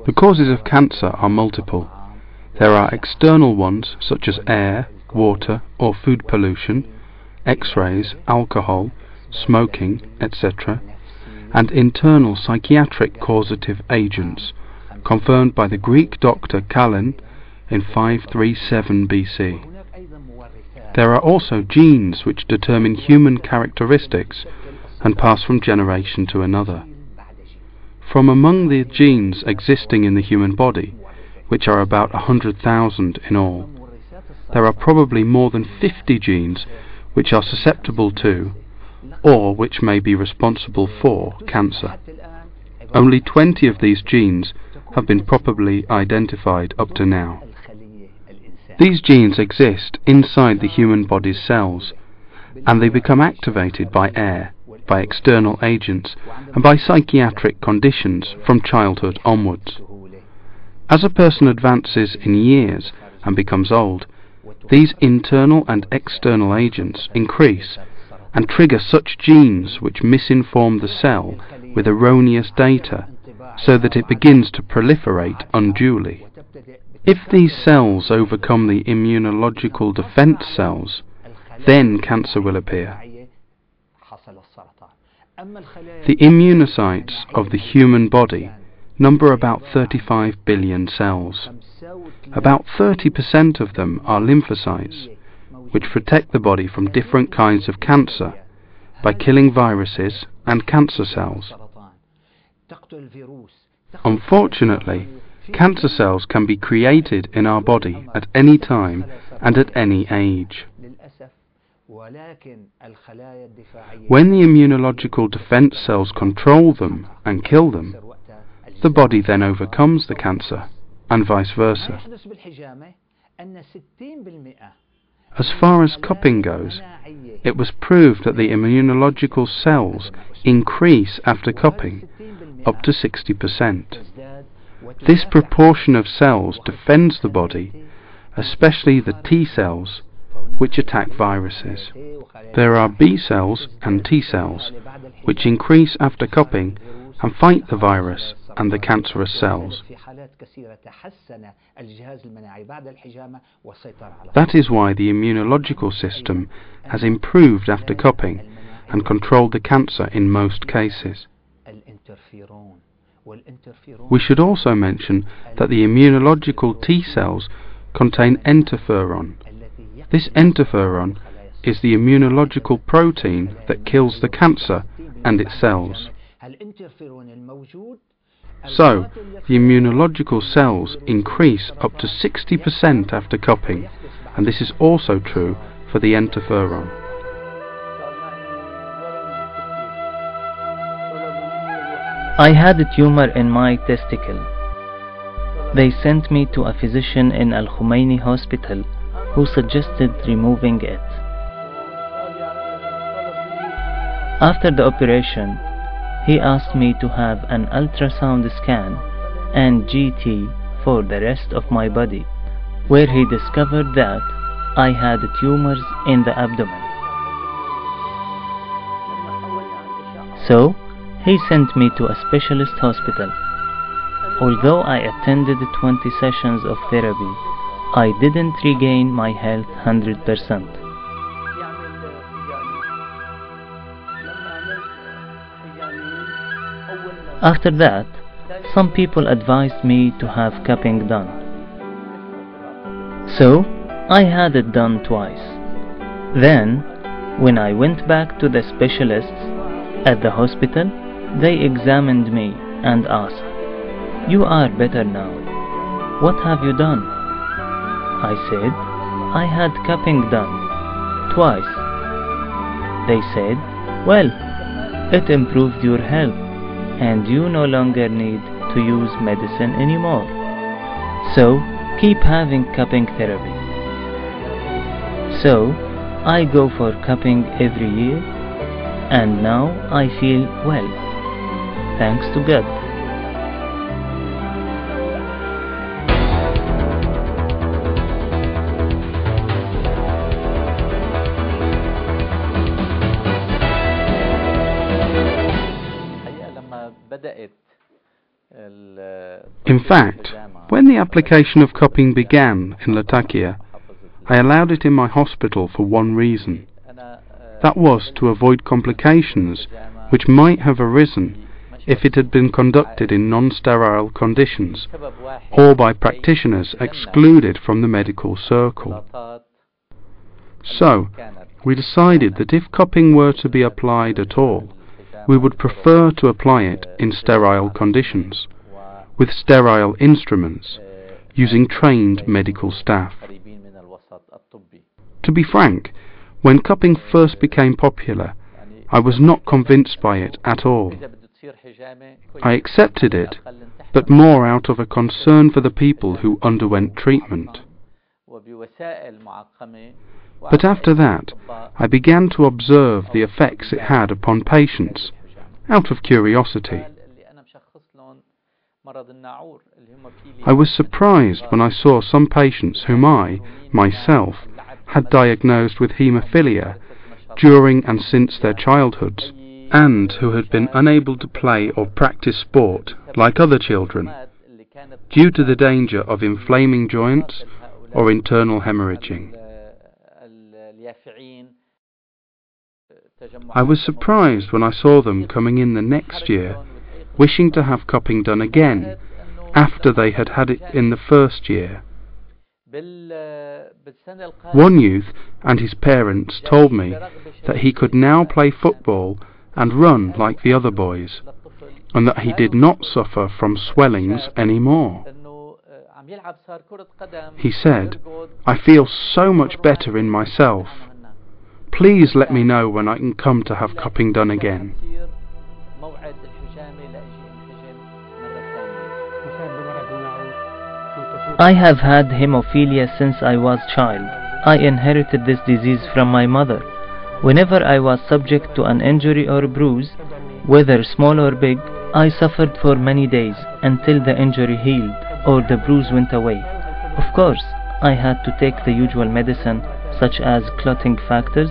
The causes of cancer are multiple. There are external ones such as air, water or food pollution, X-rays, alcohol, smoking, etc., and internal psychiatric causative agents, confirmed by the Greek doctor Galen in 537 BC. There are also genes which determine human characteristics and pass from generation to another. From among the genes existing in the human body, which are about 100,000 in all, there are probably more than 50 genes which are susceptible to, or which may be responsible for, cancer. Only 20 of these genes have been properly identified up to now. These genes exist inside the human body's cells, and they become activated by air, by external agents, and by psychiatric conditions from childhood onwards. As a person advances in years and becomes old, these internal and external agents increase and trigger such genes which misinform the cell with erroneous data, so that it begins to proliferate unduly. If these cells overcome the immunological defense cells, then cancer will appear. The immunocytes of the human body number about 35 billion cells. About 30% of them are lymphocytes, which protect the body from different kinds of cancer by killing viruses and cancer cells. Unfortunately, cancer cells can be created in our body at any time and at any age. When the immunological defense cells control them and kill them, the body then overcomes the cancer, and vice versa. As far as cupping goes, it was proved that the immunological cells increase after cupping up to 60%. This proportion of cells defends the body, especially the T cells, which attack viruses. There are B cells and T cells, which increase after cupping and fight the virus and the cancerous cells. That is why the immunological system has improved after cupping and controlled the cancer in most cases. We should also mention that the immunological T cells contain interferon. This interferon is the immunological protein that kills the cancer and its cells. So, the immunological cells increase up to 60% after cupping, and this is also true for the interferon. I had a tumor in my testicle. They sent me to a physician in Al Khomeini Hospital who suggested removing it. After the operation, he asked me to have an ultrasound scan and GT for the rest of my body, where he discovered that I had tumors in the abdomen. So, he sent me to a specialist hospital. Although I attended 20 sessions of therapy, I didn't regain my health 100%. After that, some people advised me to have cupping done. So, I had it done twice. Then, when I went back to the specialists at the hospital, they examined me and asked, "You are better now. What have you done?" I said, "I had cupping done twice." They said, "Well, it improved your health, and you no longer need to use medicine anymore. So, keep having cupping therapy." So, I go for cupping every year, and now I feel well, thanks to God. In fact, when the application of cupping began in Latakia, I allowed it in my hospital for one reason. That was to avoid complications which might have arisen if it had been conducted in non-sterile conditions or by practitioners excluded from the medical circle. So, we decided that if cupping were to be applied at all, we would prefer to apply it in sterile conditions, with sterile instruments, using trained medical staff. To be frank, when cupping first became popular, I was not convinced by it at all. I accepted it, but more out of a concern for the people who underwent treatment. But after that, I began to observe the effects it had upon patients, out of curiosity. I was surprised when I saw some patients whom I, myself, had diagnosed with haemophilia during and since their childhoods, and who had been unable to play or practice sport like other children, due to the danger of inflaming joints or internal hemorrhaging. I was surprised when I saw them coming in the next year, wishing to have cupping done again, after they had had it in the first year. One youth and his parents told me that he could now play football and run like the other boys, and that he did not suffer from swellings anymore. He said, "I feel so much better in myself. Please let me know when I can come to have cupping done again." I have had hemophilia since I was a child. I inherited this disease from my mother. Whenever I was subject to an injury or bruise, whether small or big, I suffered for many days until the injury healed or the bruise went away. Of course, I had to take the usual medicine such as clotting factors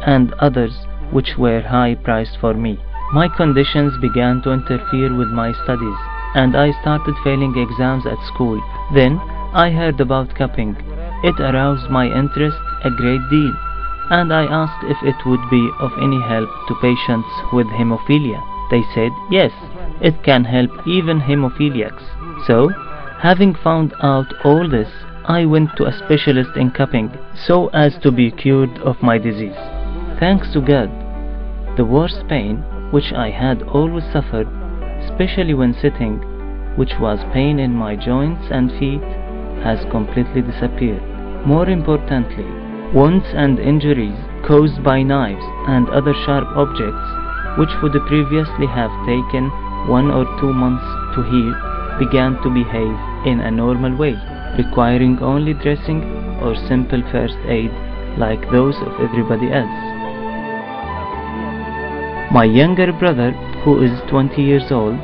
and others which were high priced for me. My conditions began to interfere with my studies, and I started failing exams at school. Then I heard about cupping. It aroused my interest a great deal, and I asked if it would be of any help to patients with hemophilia. They said yes, it can help even hemophiliacs. So, having found out all this, I went to a specialist in cupping so as to be cured of my disease. Thanks to God, the worst pain which I had always suffered, especially when sitting, which was pain in my joints and feet, has completely disappeared. More importantly, wounds and injuries caused by knives and other sharp objects, which would previously have taken 1 or 2 months to heal, began to behave in a normal way, requiring only dressing or simple first aid like those of everybody else. My younger brother, who is 20 years old,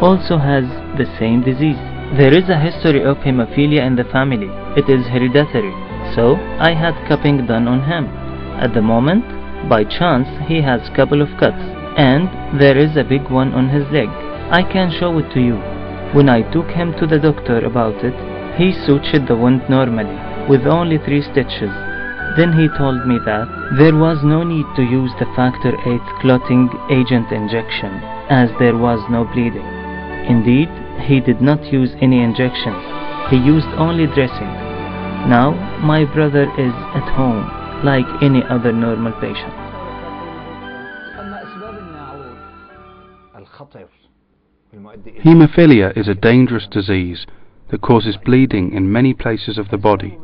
also has the same disease. There is a history of hemophilia in the family. It is hereditary, so I had cupping done on him. At the moment, by chance, he has a couple of cuts, and there is a big one on his leg. I can show it to you. When I took him to the doctor about it, he sutured the wound normally, with only 3 stitches. Then he told me that there was no need to use the factor VIII clotting agent injection, as there was no bleeding. Indeed, he did not use any injections. He used only dressing. Now, my brother is at home, like any other normal patient. Haemophilia is a dangerous disease that causes bleeding in many places of the body,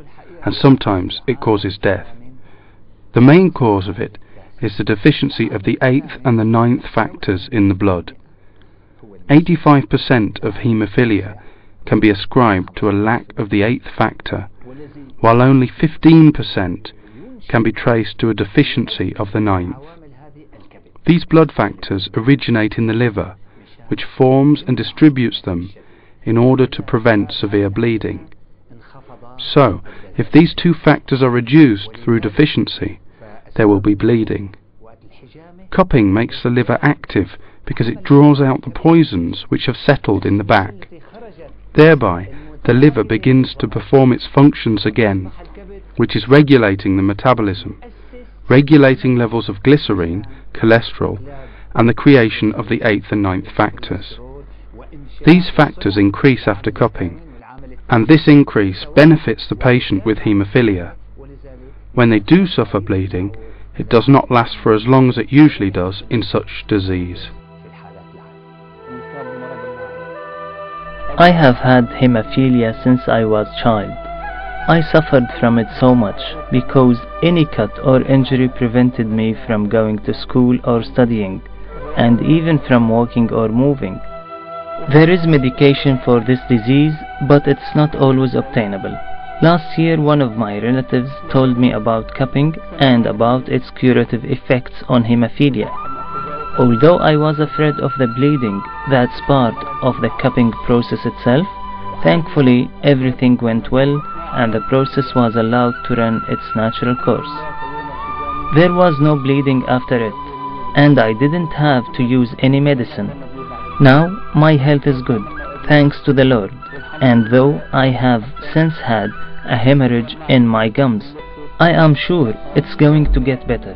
and sometimes it causes death. The main cause of it is the deficiency of the 8th and the 9th factors in the blood. 85% of haemophilia can be ascribed to a lack of the 8th factor, while only 15% can be traced to a deficiency of the 9th. These blood factors originate in the liver, which forms and distributes them in order to prevent severe bleeding. So, if these 2 factors are reduced through deficiency, there will be bleeding. Cupping makes the liver active because it draws out the poisons which have settled in the back. Thereby, the liver begins to perform its functions again, which is regulating the metabolism, regulating levels of glycerine, cholesterol, and the creation of the 8th and 9th factors. These factors increase after cupping, and this increase benefits the patient with haemophilia. When they do suffer bleeding, it does not last for as long as it usually does in such disease. I have had hemophilia since I was a child. I suffered from it so much because any cut or injury prevented me from going to school or studying, and even from walking or moving. There is medication for this disease, but it's not always obtainable. Last year, one of my relatives told me about cupping and about its curative effects on hemophilia. Although I was afraid of the bleeding that's part of the cupping process itself, thankfully everything went well and the process was allowed to run its natural course. There was no bleeding after it, and I didn't have to use any medicine. Now my health is good, thanks to the Lord, and though I have since had a hemorrhage in my gums, I am sure it's going to get better.